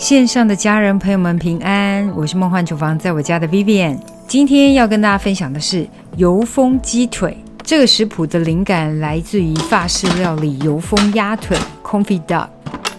线上的家人朋友们平安，我是梦幻厨房在我家的 Vivian。 今天要跟大家分享的是油封鸡腿。这个食谱的灵感来自于法式料理油封鸭腿 Confit Duck。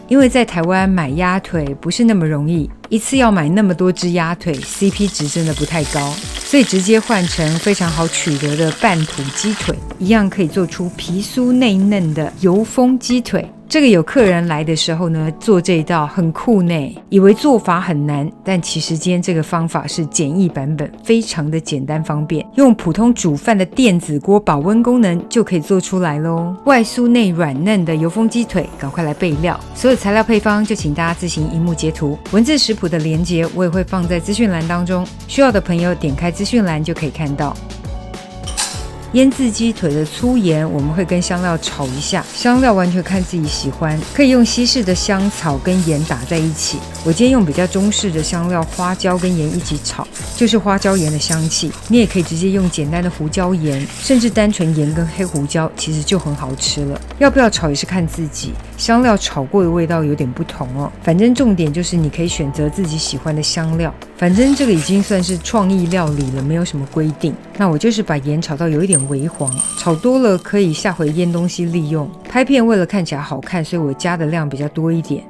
因为在台湾买鸭腿不是那么容易，一次要买那么多只鸭腿 CP 值真的不太高，所以直接换成非常好取得的半土鸡腿，一样可以做出皮酥内嫩的油封鸡腿。这个有客人来的时候呢，做这一道很酷呢，以为做法很难，但其实今天这个方法是简易版本，非常的简单方便，用普通煮饭的电子锅保温功能就可以做出来咯。外酥内软嫩的油封鸡腿，赶快来备料。所有材料配方就请大家自行萤幕截图，文字食谱的连结我也会放在资讯栏当中，需要的朋友点开资讯栏就可以看到。腌制鸡腿的粗盐我们会跟香料炒一下，香料完全看自己喜欢，可以用西式的香草跟盐打在一起，我今天用比较中式的香料花椒跟盐一起炒，就是花椒盐的香气。你也可以直接用简单的胡椒盐，甚至单纯盐跟黑胡椒，其实就很好吃了。要不要炒也是看自己，香料炒过的味道有点不同哦。反正重点就是你可以选择自己喜欢的香料，反正这个已经算是创意料理了，没有什么规定。那我就是把盐炒到有一点微黄，炒多了可以下回腌东西利用。拍片为了看起来好看，所以我加的量比较多一点。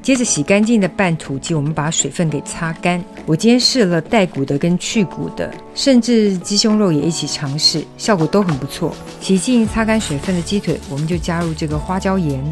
接着洗干净的半土鸡，我们把水分给擦干。我今天试了带骨的跟去骨的，甚至鸡胸肉也一起尝试，效果都很不错。洗净擦干水分的鸡腿，我们就加入这个花椒盐。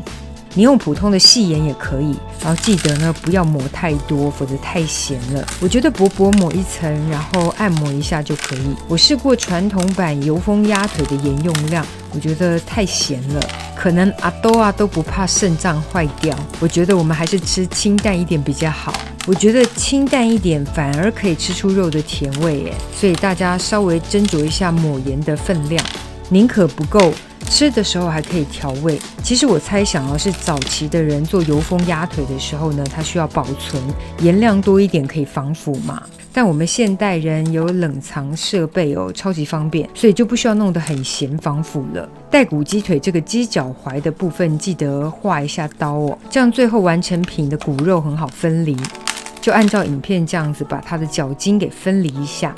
你用普通的细盐也可以，然后记得呢不要抹太多，否则太咸了。我觉得薄薄抹一层，然后按摩一下就可以。我试过传统版油封鸭腿的盐用量，我觉得太咸了，可能阿兜啊都不怕肾脏坏掉。我觉得我们还是吃清淡一点比较好。我觉得清淡一点反而可以吃出肉的甜味耶，所以大家稍微斟酌一下抹盐的分量，宁可不够，吃的时候还可以调味。其实我猜想是早期的人做油封鸭腿的时候呢，它需要保存，盐量多一点可以防腐嘛。但我们现代人有冷藏设备超级方便，所以就不需要弄得很咸防腐了。带骨鸡腿这个鸡脚踝的部分记得划一下刀这样最后完成品的骨肉很好分离。就按照影片这样子把它的脚筋给分离一下。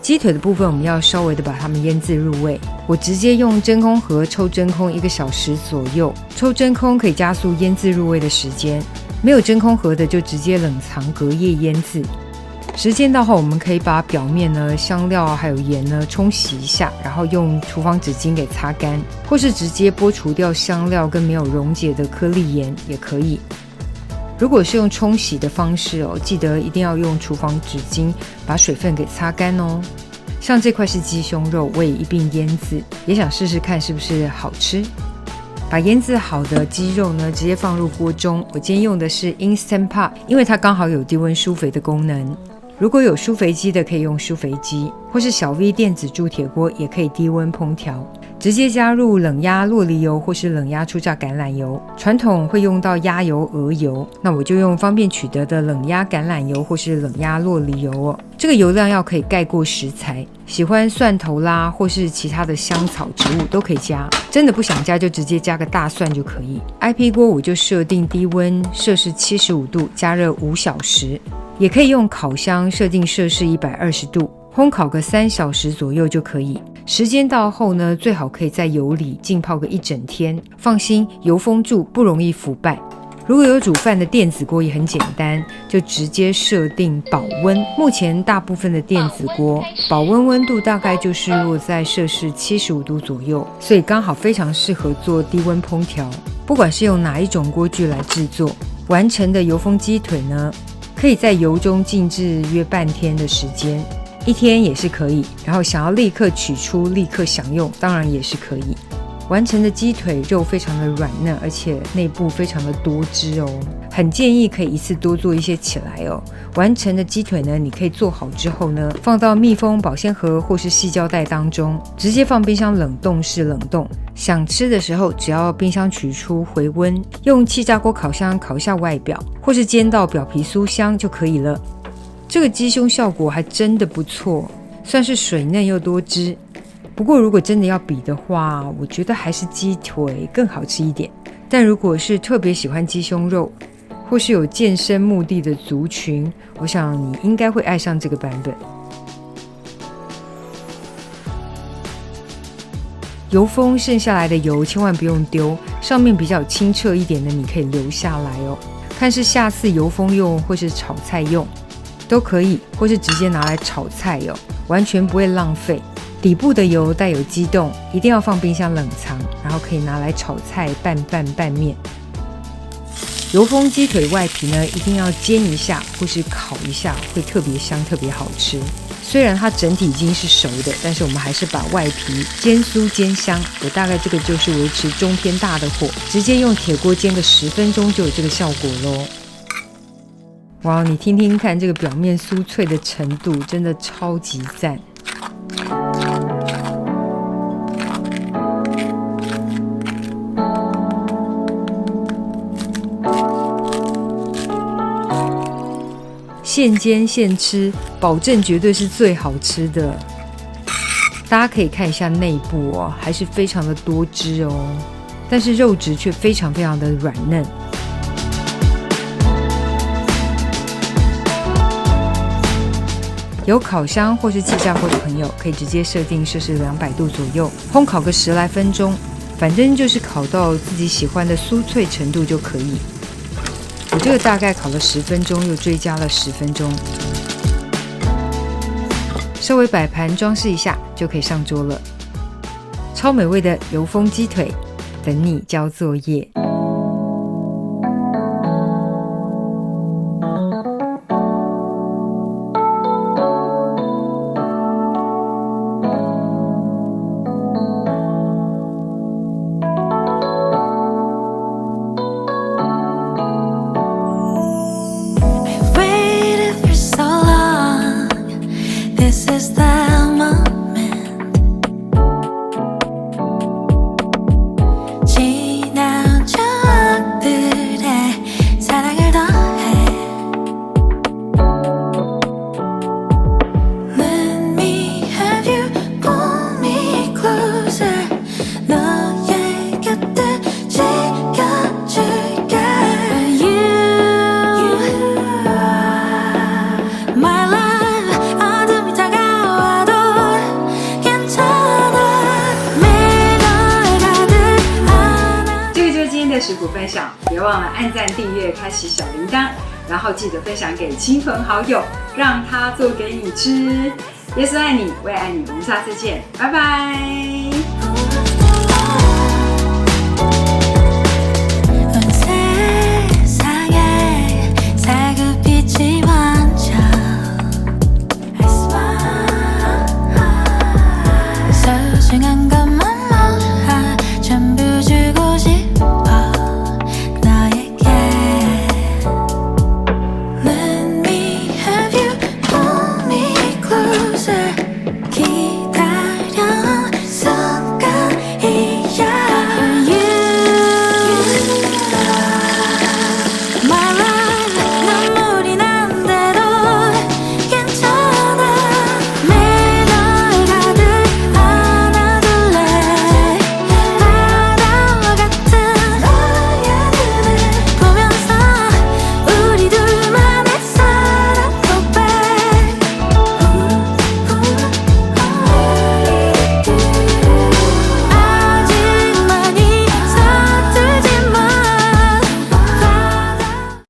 鸡腿的部分我们要稍微的把它们腌制入味，我直接用真空盒抽真空1个小时左右，抽真空可以加速腌制入味的时间，没有真空盒的就直接冷藏隔夜腌制。时间到后我们可以把表面呢香料还有盐呢冲洗一下，然后用厨房纸巾给擦干，或是直接剥除掉香料跟没有溶解的颗粒盐也可以。如果是用冲洗的方式记得一定要用厨房纸巾把水分给擦干像这块是鸡胸肉，我也一并腌制，也想试试看是不是好吃。把腌制好的鸡肉呢直接放入锅中，我今天用的是 Instant Pot， 因为它刚好有低温舒肥的功能。如果有舒肥机的可以用舒肥机，或是小 V 电子铸铁锅也可以低温烹调。直接加入冷压酪梨油或是冷压初榨橄榄油，传统会用到鸭油、鹅油，那我就用方便取得的冷压橄榄油或是冷压酪梨油这个油量要可以盖过食材，喜欢蒜头啦或是其他的香草植物都可以加，真的不想加就直接加个大蒜就可以。IP 锅我就设定低温摄氏75度，加热5小时，也可以用烤箱设定摄氏120度，烘烤个3小时左右就可以。时间到后呢，最好可以在油里浸泡个1整天，放心，油封住不容易腐败。如果有煮饭的电子锅也很简单，就直接设定保温。目前大部分的电子锅保温温度大概就是落在摄氏75度左右，所以刚好非常适合做低温烹调。不管是用哪一种锅具来制作，完成的油封鸡腿呢，可以在油中静置约半天的时间，1天也是可以，然后想要立刻取出立刻享用当然也是可以。完成的鸡腿肉非常的软嫩，而且内部非常的多汁很建议可以一次多做一些起来完成的鸡腿呢，你可以做好之后呢，放到密封保鲜盒或是细胶带当中，直接放冰箱冷冻室冷冻。想吃的时候只要冰箱取出回温，用气炸锅烤箱烤一下外表，或是煎到表皮酥香就可以了。这个鸡胸效果还真的不错，算是水嫩又多汁。不过如果真的要比的话，我觉得还是鸡腿更好吃一点。但如果是特别喜欢鸡胸肉，或是有健身目的的族群，我想你应该会爱上这个版本。油封剩下来的油千万不用丢，上面比较清澈一点的你可以留下来哦，看是下次油封用或是炒菜用都可以，或是直接拿来炒菜哦，完全不会浪费。底部的油带有激动，一定要放冰箱冷藏，然后可以拿来炒菜、拌饭、拌面。油封鸡腿外皮呢，一定要煎一下或是烤一下，会特别香、特别好吃。虽然它整体已经是熟的，但是我们还是把外皮煎酥煎香。我大概这个就是维持中偏大的火，直接用铁锅煎个10分钟就有这个效果咯。哇，你听听看这个表面酥脆的程度，真的超级赞。现煎现吃，保证绝对是最好吃的。大家可以看一下内部哦，还是非常的多汁哦，但是肉质却非常非常的软嫩。有烤箱或是气炸锅的朋友，可以直接设定摄氏200度左右，烘烤个10来分钟，反正就是烤到自己喜欢的酥脆程度就可以。我这个大概烤了10分钟，又追加了10分钟，稍微摆盘装饰一下就可以上桌了。超美味的油封鸡腿，等你交作业。食谱分享，别忘了按赞、订阅、开启小铃铛，然后记得分享给亲朋好友，让他做给你吃。耶稣爱你，我也爱你，我们下次见，拜拜。